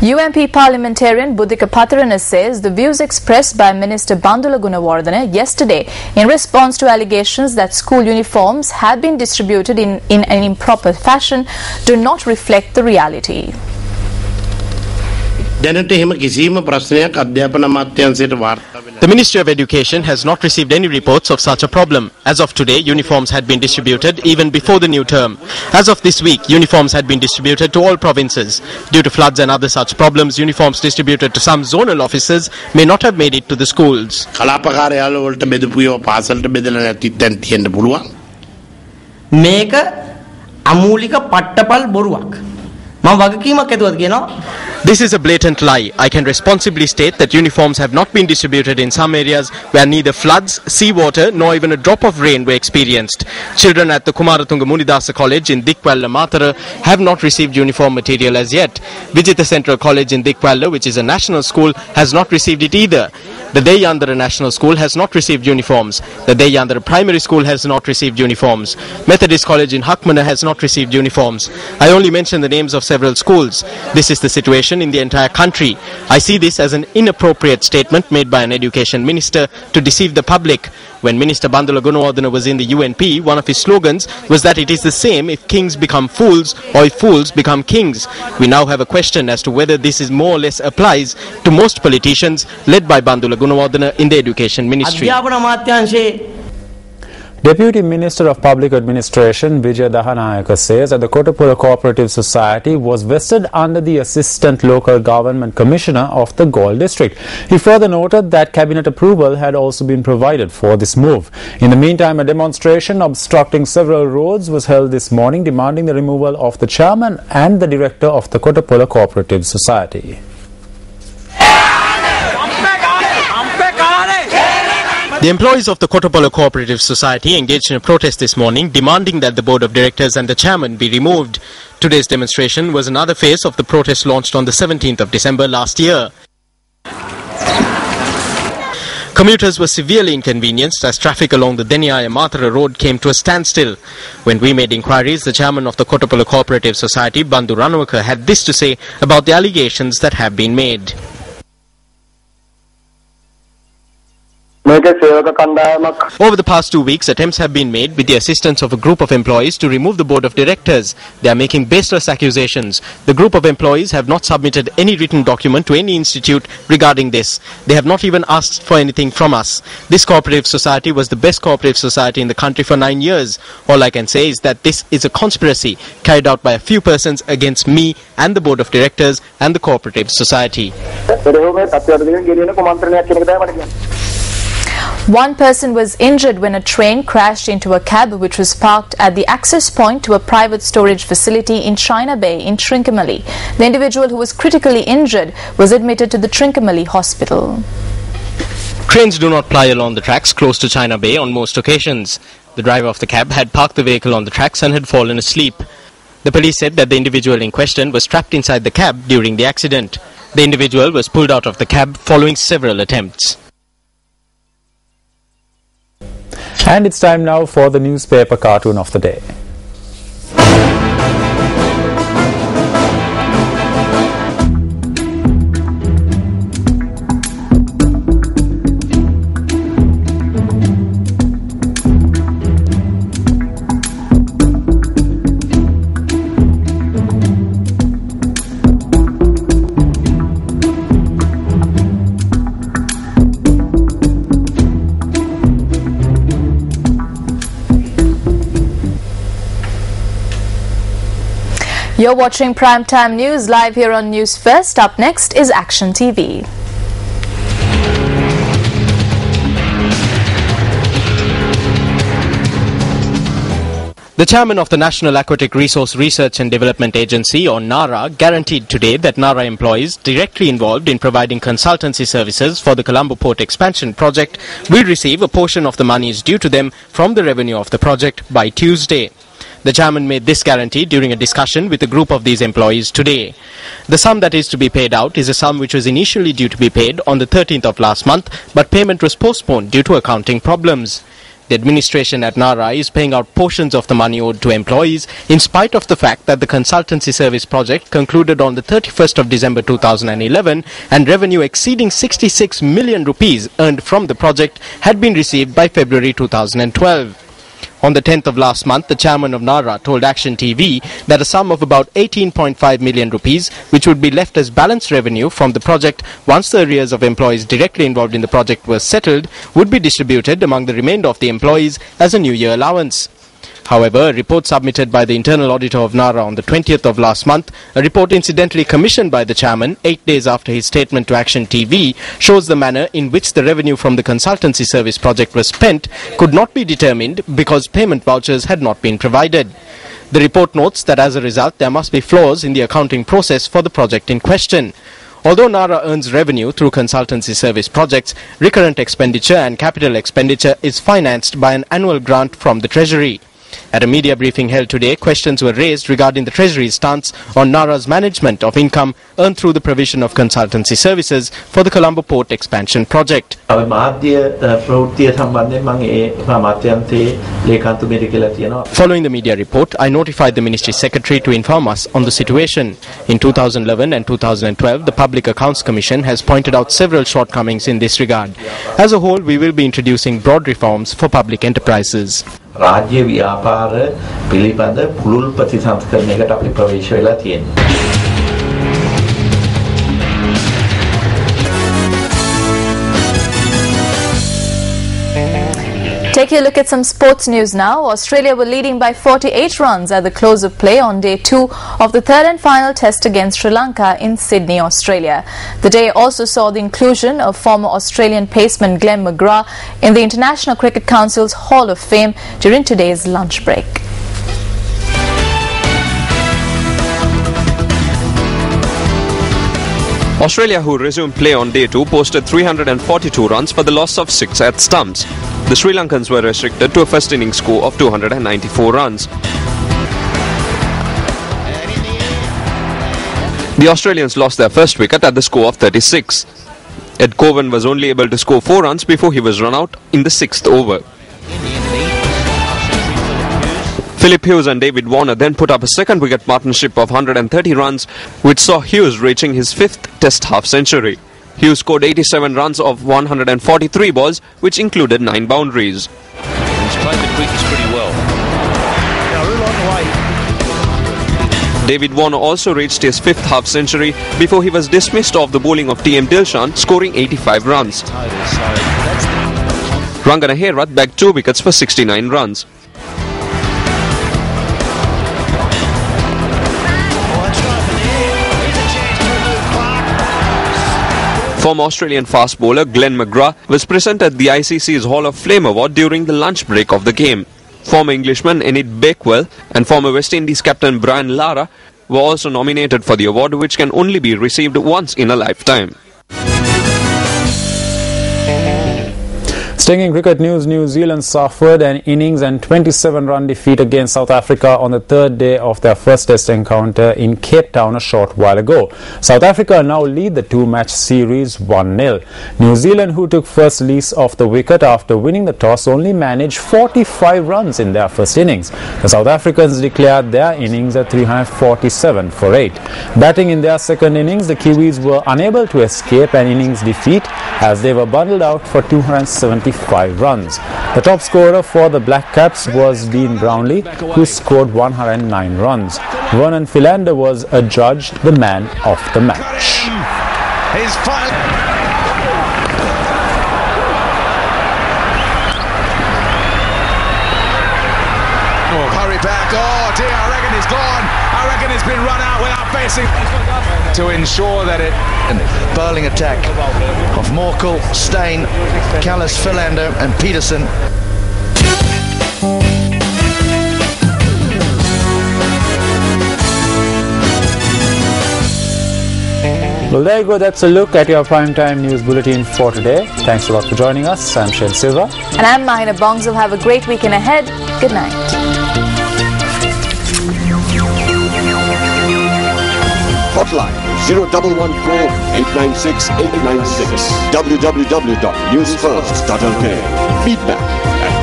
UMP parliamentarian Buddhika Patharana says the views expressed by Minister Bandula Gunawardena yesterday in response to allegations that school uniforms have been distributed in an improper fashion do not reflect the reality. The Ministry of Education has not received any reports of such a problem. As of today, uniforms had been distributed even before the new term. As of this week, uniforms had been distributed to all provinces. Due to floods and other such problems, uniforms distributed to some zonal offices may not have made it to the schools. මේක අමූලික පට්ටපල් බොරුවක්. මම වගකීමක් ඇතුවද කියනවා. This is a blatant lie. I can responsibly state that uniforms have not been distributed in some areas where neither floods, seawater nor even a drop of rain were experienced. Children at the Kumaratunga Munidasa College in Dikwalla Matara have not received uniform material as yet. Vijitha Central College in Dikwalla, which is a national school, has not received it either. The Deyandara National School has not received uniforms. The Deyandara Primary School has not received uniforms. Methodist College in Hakmana has not received uniforms. I only mention the names of several schools. This is the situation in the entire country. I see this as an inappropriate statement made by an education minister to deceive the public. When Minister Bandula Gunawardena was in the UNP, one of his slogans was that it is the same if kings become fools or if fools become kings. We now have a question as to whether this is more or less applies to most politicians led by Bandula Gunawardena in the Education Ministry. Deputy Minister of Public Administration Vijay Dahanayaka says that the Kotapura Cooperative Society was vested under the Assistant Local Government Commissioner of the Galle District. He further noted that cabinet approval had also been provided for this move. In the meantime, a demonstration obstructing several roads was held this morning demanding the removal of the chairman and the director of the Kotapura Cooperative Society. The employees of the Kotapala Cooperative Society engaged in a protest this morning demanding that the board of directors and the chairman be removed. Today's demonstration was another phase of the protest launched on the 17th of December last year. Commuters were severely inconvenienced as traffic along the Deniaya Matara road came to a standstill. When we made inquiries, the chairman of the Kotapala Cooperative Society, Bandhu Ranawaka, had this to say about the allegations that have been made. Over the past 2 weeks, attempts have been made with the assistance of a group of employees to remove the board of directors. They are making baseless accusations. The group of employees have not submitted any written document to any institute regarding this. They have not even asked for anything from us. This cooperative society was the best cooperative society in the country for 9 years. All I can say is that this is a conspiracy carried out by a few persons against me and the board of directors and the cooperative society. One person was injured when a train crashed into a cab which was parked at the access point to a private storage facility in China Bay in Trincomalee. The individual who was critically injured was admitted to the Trincomalee hospital. Trains do not ply along the tracks close to China Bay on most occasions. The driver of the cab had parked the vehicle on the tracks and had fallen asleep. The police said that the individual in question was trapped inside the cab during the accident. The individual was pulled out of the cab following several attempts. And it's time now for the newspaper cartoon of the day. You're watching Primetime News live here on News First. Up next is Action TV. The chairman of the National Aquatic Resource Research and Development Agency, or NARA, guaranteed today that NARA employees directly involved in providing consultancy services for the Colombo Port Expansion project will receive a portion of the monies due to them from the revenue of the project by Tuesday. The chairman made this guarantee during a discussion with a group of these employees today. The sum that is to be paid out is a sum which was initially due to be paid on the 13th of last month, but payment was postponed due to accounting problems. The administration at Nara is paying out portions of the money owed to employees in spite of the fact that the consultancy service project concluded on the 31st of December 2011 and revenue exceeding 66 million rupees earned from the project had been received by February 2012. On the 10th of last month, the chairman of Nara told Action TV that a sum of about 18.5 million rupees, which would be left as balance revenue from the project once the arrears of employees directly involved in the project were settled, would be distributed among the remainder of the employees as a New Year allowance. However, a report submitted by the internal auditor of Nara on the 20th of last month, a report incidentally commissioned by the chairman 8 days after his statement to Action TV, shows the manner in which the revenue from the consultancy service project was spent could not be determined because payment vouchers had not been provided. The report notes that as a result, there must be flaws in the accounting process for the project in question. Although Nara earns revenue through consultancy service projects, recurrent expenditure and capital expenditure is financed by an annual grant from the Treasury. At a media briefing held today, questions were raised regarding the Treasury's stance on Nara's management of income earned through the provision of consultancy services for the Colombo Port Expansion project. Following the media report, I notified the Ministry Secretary to inform us on the situation. In 2011 and 2012, the Public Accounts Commission has pointed out several shortcomings in this regard. As a whole, we will be introducing broad reforms for public enterprises. රාජ්‍ය ව්‍යාපාර පිළිබඳ පුළුල් ප්‍රතිසංස්කරණයකට අපි ප්‍රවේශ වෙලා තියෙනවා. Taking a look at some sports news now. Australia were leading by 48 runs at the close of play on day 2 of the third and final test against Sri Lanka in Sydney, Australia. The day also saw the inclusion of former Australian paceman Glenn McGrath in the International Cricket Council's Hall of Fame during today's lunch break. Australia, who resumed play on day 2, posted 342 runs for the loss of 6 at stumps. The Sri Lankans were restricted to a first innings score of 294 runs. The Australians lost their first wicket at the score of 36. Ed Cowan was only able to score 4 runs before he was run out in the 6th over. Philip Hughes and David Warner then put up a second wicket partnership of 130 runs, which saw Hughes reaching his 5th Test half-century. Hughes scored 87 runs of 143 balls, which included 9 boundaries. He's played the crease pretty well. David Warner also reached his 5th half-century before he was dismissed off the bowling of T.M. Dilshan, scoring 85 runs. Rangana Herath bagged 2 wickets for 69 runs. Former Australian fast bowler Glenn McGrath was present at the ICC's Hall of Fame award during the lunch break of the game. Former Englishman Enid Bakewell and former West Indies captain Brian Lara were also nominated for the award, which can only be received once in a lifetime. Staying in cricket news, New Zealand suffered an innings and 27-run defeat against South Africa on the third day of their first test encounter in Cape Town a short while ago. South Africa now lead the 2-match series 1-0. New Zealand, who took first lease of the wicket after winning the toss, only managed 45 runs in their first innings. The South Africans declared their innings at 347 for 8. Batting in their second innings, the Kiwis were unable to escape an innings defeat as they were bundled out for 275 runs. The top scorer for the Black Caps was Dean Brownlee, who scored 109 runs. Vernon Philander was adjudged the man of the match. Hurry back. Oh dear, I reckon he's gone. I reckon he's been run out without facing to ensure that it. Bowling attack of Morkel, Steyn, Callis, Philander and Peterson. Well, there you go. That's a look at your primetime news bulletin for today. Thanks a lot for joining us. I'm Shane Silva. And I'm Mahina Bongzil. Have a great weekend ahead. Good night. Hotline 0114-896-896 www.newsfirst.lk. Feedback